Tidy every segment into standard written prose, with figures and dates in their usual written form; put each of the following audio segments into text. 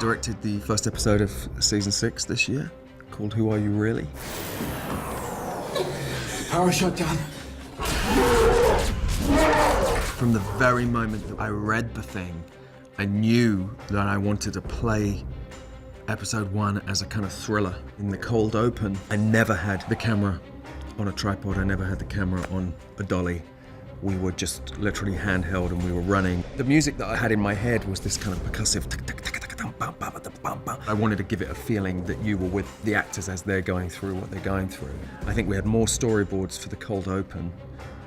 directed the first episode of season 6 this year, called Who Are You Really? Power shut down. From the very moment that I read the thing, I knew that I wanted to play episode 1 as a kind of thriller. In the cold open, I never had the camera on a tripod, I never had the camera on a dolly. We were just literally handheld and we were running. The music that I had in my head was this kind of percussive I wanted to give it a feeling that you were with the actors as they're going through what they're going through. I think we had more storyboards for the cold open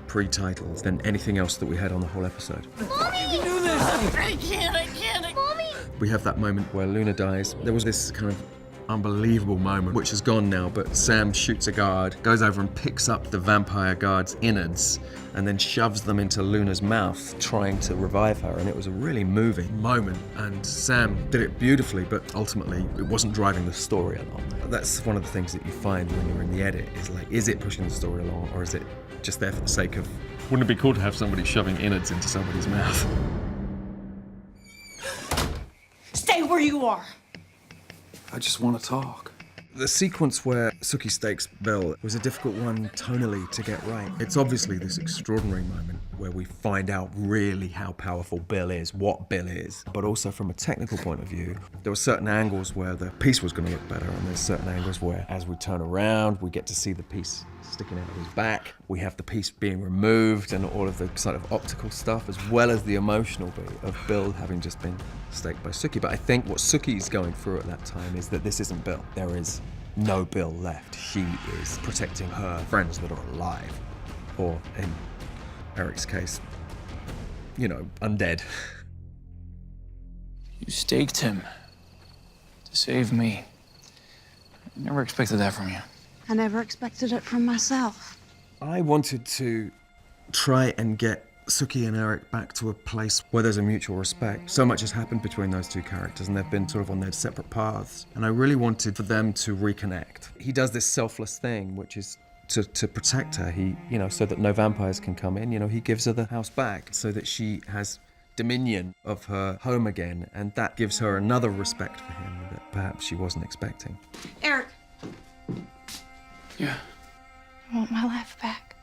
pre-titles than anything else that we had on the whole episode. Mommy! You can do this! I can't! Mommy! We have that moment where Luna dies. There was this kind of unbelievable moment, which is gone now, but Sam shoots a guard, goes over and picks up the vampire guard's innards, and then shoves them into Luna's mouth, trying to revive her, and it was a really moving moment, and Sam did it beautifully, but ultimately it wasn't driving the story along. That's one of the things that you find when you're in the edit, is like, is it pushing the story along, or is it just there for the sake of, wouldn't it be cool to have somebody shoving innards into somebody's mouth? Stay where you are! I just want to talk. The sequence where Sookie stakes Bill was a difficult one tonally to get right. It's obviously this extraordinary moment where we find out really how powerful Bill is, what Bill is, but also from a technical point of view, there were certain angles where the piece was going to look better, and there's certain angles where, as we turn around, we get to see the piece sticking out of his back. We have the piece being removed and all of the sort of optical stuff, as well as the emotional bit of Bill having just been staked by Sookie. But I think what Sookie's going through at that time is that this isn't Bill. There is no Bill left. She is protecting her friends that are alive, or in Eric's case, you know, undead. You staked him to save me. I never expected that from you. I never expected it from myself. I wanted to try and get Sookie and Eric back to a place where there's a mutual respect. So much has happened between those two characters and they've been sort of on their separate paths. And I really wanted for them to reconnect. He does this selfless thing, which is to protect her. He, you know, so that no vampires can come in, you know, he gives her the house back so that she has dominion of her home again. And that gives her another respect for him that perhaps she wasn't expecting. Eric. Yeah. I want my life back.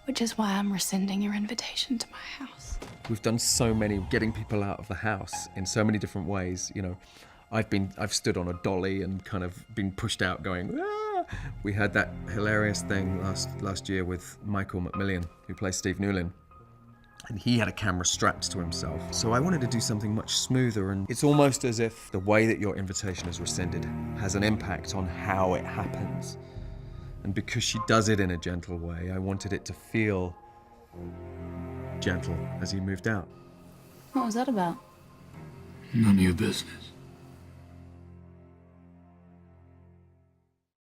Which is why I'm rescinding your invitation to my house. We've done so many getting people out of the house in so many different ways. You know, I've stood on a dolly and kind of been pushed out going, ah! We had that hilarious thing last year with Michael McMillian, who plays Steve Newlin. And he had a camera strapped to himself. So I wanted to do something much smoother, and it's almost as if the way that your invitation is rescinded has an impact on how it happens. And because she does it in a gentle way, I wanted it to feel gentle as he moved out. What was that about? None of your business.